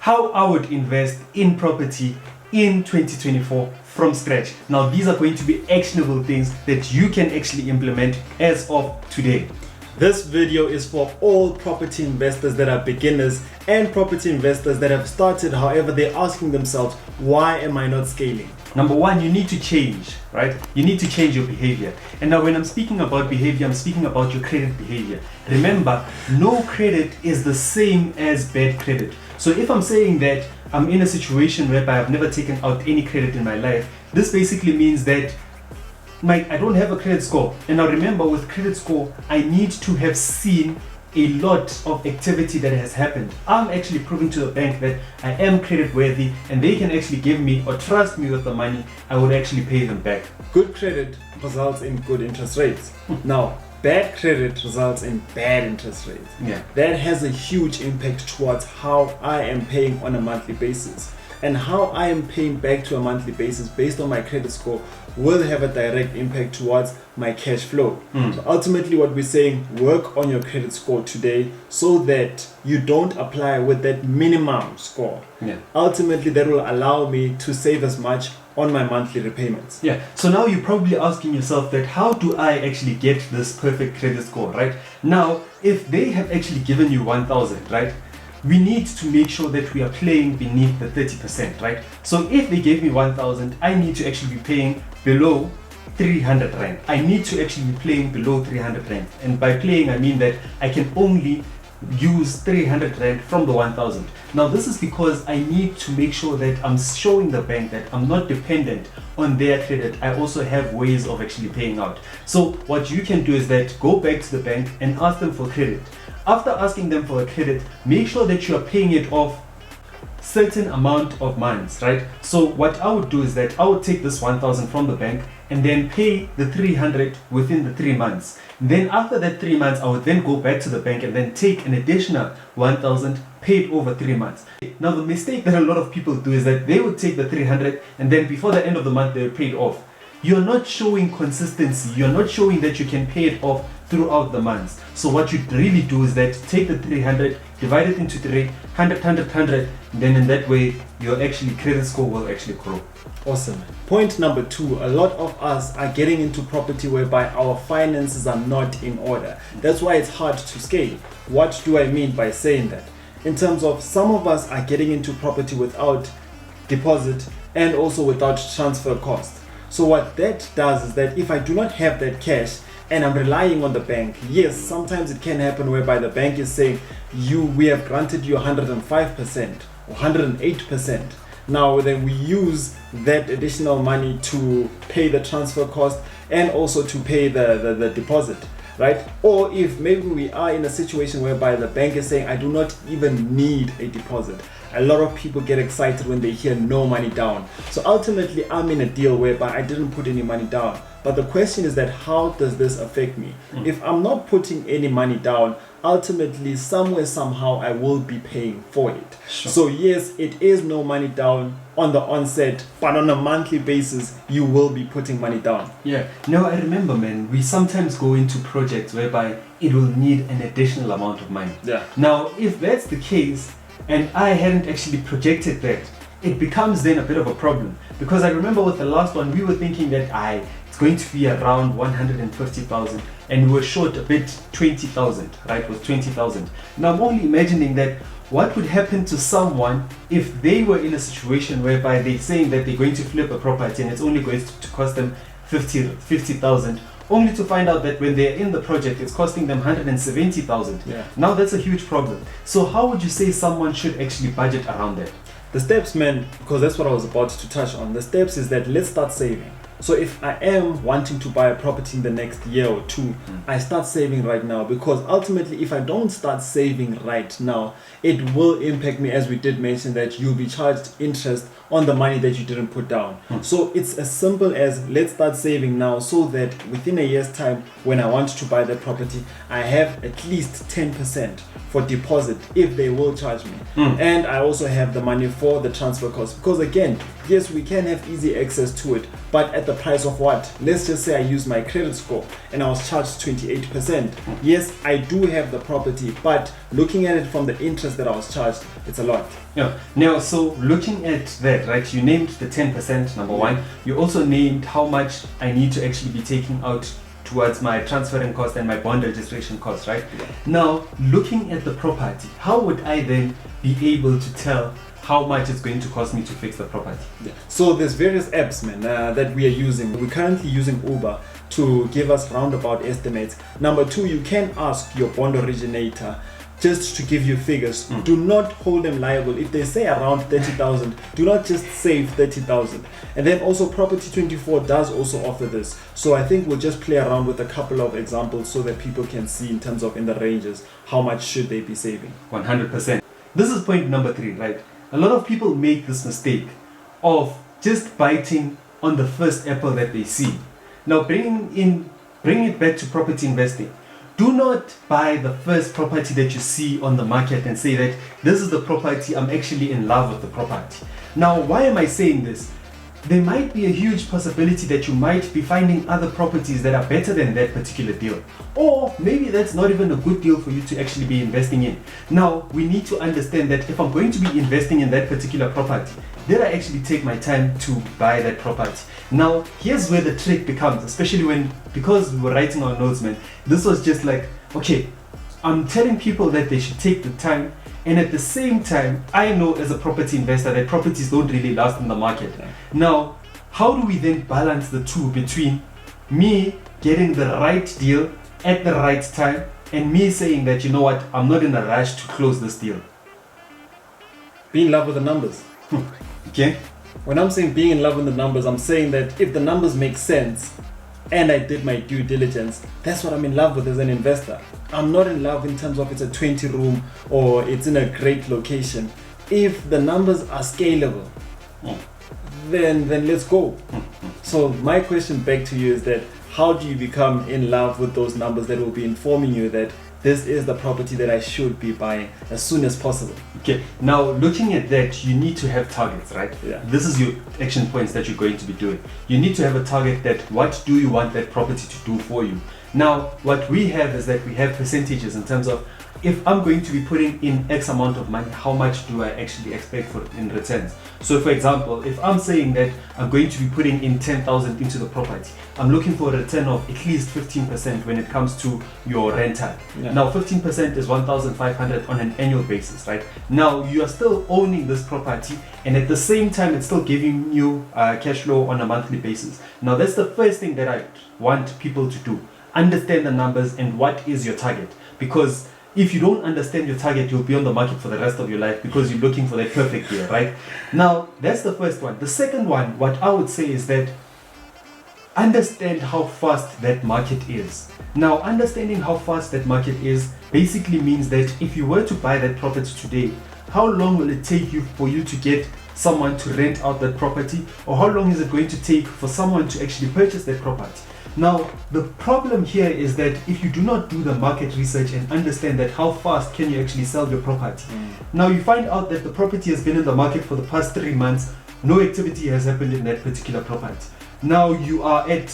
How I would invest in property in 2024 from scratch. Now these are going to be actionable things that you can actually implement as of today. This video is for all property investors that are beginners and property investors that have started, however they're asking themselves, why am I not scaling? Number one, you need to change, right? You need to change your behavior. And now when I'm speaking about behavior, I'm speaking about your credit behavior. Remember, no credit is the same as bad credit. So if I'm saying that I'm in a situation whereby I've never taken out any credit in my life, this basically means that I don't have a credit score. And now remember, with credit score, I need to have seen a lot of activity that has happened. I'm actually proving to the bank that I am credit worthy and they can actually give me or trust me with the money. I would actually pay them back. Good credit results in good interest rates. Now, bad credit results in bad interest rates. Yeah. That has a huge impact towards how I am paying on a monthly basis. And how I am paying back to a monthly basis based on my credit score will have a direct impact towards my cash flow. So ultimately what we're saying, work on your credit score today so that you don't apply with that minimum score. Yeah. Ultimately that will allow me to save as much on my monthly repayments. Yeah, so now you're probably asking yourself that how do I actually get this perfect credit score, right? Now, if they have actually given you 1,000, right? We need to make sure that we are playing beneath the 30%, right? So if they gave me 1,000, I need to actually be paying below 300 Rand. I need to actually be playing below 300 Rand. And by playing, I mean that I can only use 300 Rand from the 1,000. Now this is because I need to make sure that I'm showing the bank that I'm not dependent on their credit. I also have ways of actually paying out. So what you can do is that go back to the bank and ask them for credit. After asking them for a credit, make sure that you are paying it off certain amount of months, right? So what I would do is that I would take this 1,000 from the bank and then pay the 300 within the 3 months. Then after that 3 months, I would then go back to the bank and then take an additional 1,000 paid over 3 months. Now the mistake that a lot of people do is that they would take the 300 and then before the end of the month they paid off. You're not showing consistency. You're not showing that you can pay it off throughout the months. So what you really do is that take the 300, divide it into 3, 100, 100, 100, then in that way your actually credit score will actually grow. Awesome. Point number 2, a lot of us are getting into property whereby our finances are not in order. That's why it's hard to scale. What do I mean by saying that? In terms of some of us are getting into property without deposit and also without transfer cost. So what that does is that if I do not have that cash and I'm relying on the bank, yes, sometimes it can happen whereby the bank is saying we have granted you 105% or 108%. Now then we use that additional money to pay the transfer cost and also to pay the deposit, right? Or if maybe we are in a situation whereby the bank is saying I do not even need a deposit. A lot of people get excited when they hear no money down. So ultimately I'm in a deal whereby I didn't put any money down. But the question is that how does this affect me? If I'm not putting any money down, ultimately somewhere somehow I will be paying for it. Sure. So yes, it is no money down on the onset, but on a monthly basis you will be putting money down. Yeah. No, I remember, man, we sometimes go into projects whereby it will need an additional amount of money. Yeah. Now if that's the case and I hadn't actually projected that, it becomes then a bit of a problem. Because I remember with the last one we were thinking that it's going to be around 150,000 and we were short a bit 20,000, right? With 20,000. Now I'm only imagining that what would happen to someone if they were in a situation whereby they're saying that they're going to flip a property and it's only going to cost them 50,000, only to find out that when they're in the project it's costing them 170,000. Yeah. Now that's a huge problem. So how would you say someone should actually budget around that? The steps, man, because that's what I was about to touch on. The steps is that let's start saving. So if I am wanting to buy a property in the next year or two, I start saving right now, because ultimately if I don't start saving right now, it will impact me, as we did mention that you'll be charged interest on the money that you didn't put down. So it's as simple as let's start saving now so that within a year's time when I want to buy that property, I have at least 10% for deposit if they will charge me. And I also have the money for the transfer cost, because again, yes, we can have easy access to it, but at the price of what? Let's just say I use my credit score and I was charged 28%. Yes, I do have the property, but looking at it from the interest that I was charged, it's a lot. Yeah. Now, so looking at that, right, you named the 10%, number one. You also named how much I need to actually be taking out towards my transferring cost and my bond registration cost, right? Yeah. Now, looking at the property, how would I then be able to tell how much it's going to cost me to fix the property? Yeah. So there's various apps, man, that we are using. We're currently using Uber to give us roundabout estimates. Number two, you can ask your bond originator just to give you figures. Do not hold them liable. If they say around 30,000, do not just save 30,000. And then also Property 24 does also offer this. So I think we'll just play around with a couple of examples so that people can see in terms of in the ranges, how much should they be saving. 100%. This is point number 3, right? A lot of people make this mistake of just biting on the first apple that they see. Now, bring it back to property investing. Do not buy the first property that you see on the market and say that this is the property, I'm actually in love with the property. Now, why am I saying this? There might be a huge possibility that you might be finding other properties that are better than that particular deal. Or maybe that's not even a good deal for you to actually be investing in. Now, we need to understand that if I'm going to be investing in that particular property, did I actually take my time to buy that property? Now, here's where the trick becomes, especially because we were writing our notes, man. This was just like, okay, I'm telling people that they should take the time, and at the same time, I know as a property investor that properties don't really last in the market. Now, how do we then balance the two between me getting the right deal at the right time and me saying that, you know what, I'm not in a rush to close this deal? Be in love with the numbers. Okay? When I'm saying being in love with the numbers, I'm saying that if the numbers make sense and I did my due diligence, that's what I'm in love with as an investor. I'm not in love in terms of it's a 20 room or it's in a great location. If the numbers are scalable, then let's go. So my question back to you is that how do you become in love with those numbers that will be informing you that this is the property that I should be buying as soon as possible? Okay, now looking at that, you need to have targets, right? Yeah. This is your action points that you're going to be doing. You need to have a target that what do you want that property to do for you? Now, what we have is that we have percentages in terms of if I'm going to be putting in X amount of money, how much do I actually expect for in returns? So for example, if I'm saying that I'm going to be putting in 10,000 into the property, I'm looking for a return of at least 15% when it comes to your rental. Yeah. Now 15% is 1,500 on an annual basis, right? Now you are still owning this property and at the same time it's still giving you cash flow on a monthly basis. Now that's the first thing that I want people to do. Understand the numbers and what is your target, because if you don't understand your target, you'll be on the market for the rest of your life because you're looking for that perfect deal, right? Now, that's the first one. The second one, what I would say is that understand how fast that market is. Now, understanding how fast that market is basically means that if you were to buy that property today, how long will it take you for you to get someone to rent out that property, or how long is it going to take for someone to actually purchase that property? Now, the problem here is that if you do not do the market research and understand that how fast can you actually sell your property. Now you find out that the property has been in the market for the past 3 months, no activity has happened in that particular property. Now you are at,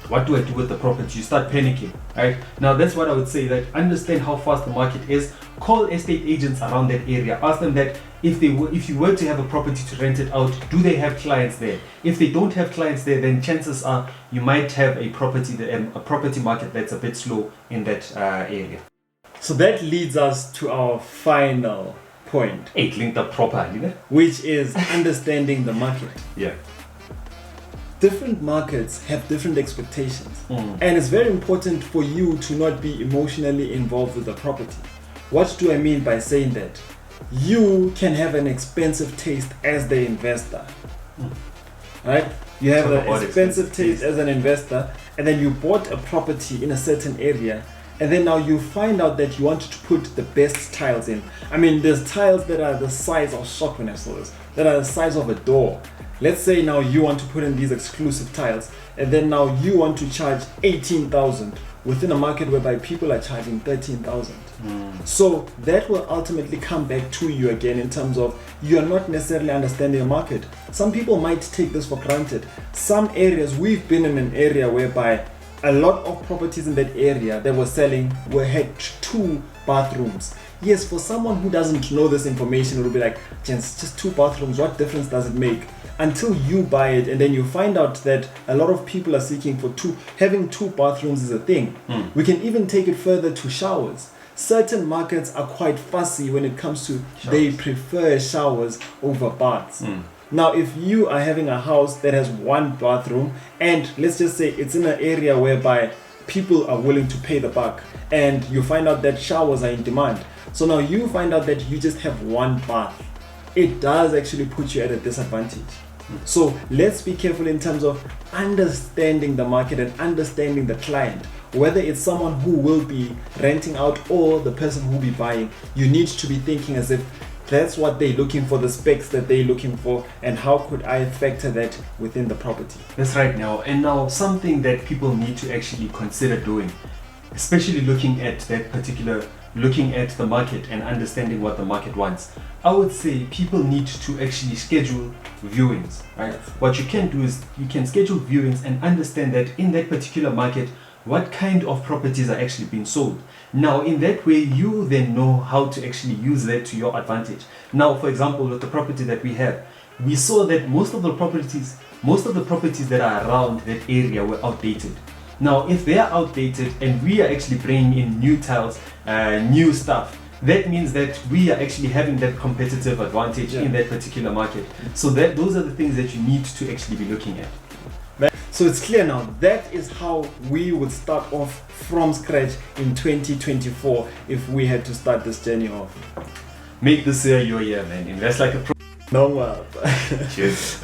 what do I do with the property? You start panicking, right? Now that's what I would say, that understand how fast the market is. Call estate agents around that area. Ask them that if you were to have a property to rent it out, do they have clients there? If they don't have clients there, then chances are you might have a property market that's a bit slow in that area. So that leads us to our final point, Linked up properly, né? which is understanding the market. Yeah. Different markets have different expectations, and it's very important for you to not be emotionally involved with the property. What do I mean by saying that? You can have an expensive taste as the investor, right? You have an expensive taste as an investor, and then you bought a property in a certain area, and then now you find out that you want to put the best tiles in. I mean, there's tiles that are the size of, shock when I saw this, that are the size of a door. Let's say now you want to put in these exclusive tiles, and then now you want to charge 18,000 within a market whereby people are charging 13,000. So that will ultimately come back to you again in terms of you're not necessarily understanding the market. Some people might take this for granted. Some areas, we've been in an area whereby a lot of properties in that area that were selling had 2 bathrooms. Yes, for someone who doesn't know this information, it will be like, just 2 bathrooms, what difference does it make? Until you buy it and then you find out that a lot of people are seeking for having 2 bathrooms is a thing. We can even take it further to showers. Certain markets are quite fussy when it comes to they prefer showers over baths. Now, if you are having a house that has 1 bathroom and let's just say it's in an area whereby people are willing to pay the buck and you find out that showers are in demand. So now you find out that you just have 1 bath. It does actually put you at a disadvantage. So let's be careful in terms of understanding the market and understanding the client. Whether it's someone who will be renting out or the person who will be buying, you need to be thinking as if that's what they're looking for, the specs that they're looking for, and how could I factor that within the property. That's right now. And now something that people need to actually consider doing, especially looking at the market and understanding what the market wants. I would say people need to actually schedule viewings, right? What you can do is you can schedule viewings and understand that in that particular market, what kind of properties are actually being sold. Now, in that way, you then know how to actually use that to your advantage. Now, for example, with the property that we have, we saw that most of the properties that are around that area were outdated. Now, if they are outdated and we are actually bringing in new tiles, new stuff, that means that we are actually having that competitive advantage in that particular market. So those are the things that you need to actually be looking at. So it's clear now, that is how we would start off from scratch in 2024 if we had to start this journey off. Make this year your year, man. Invest like a pro. No, Cheers.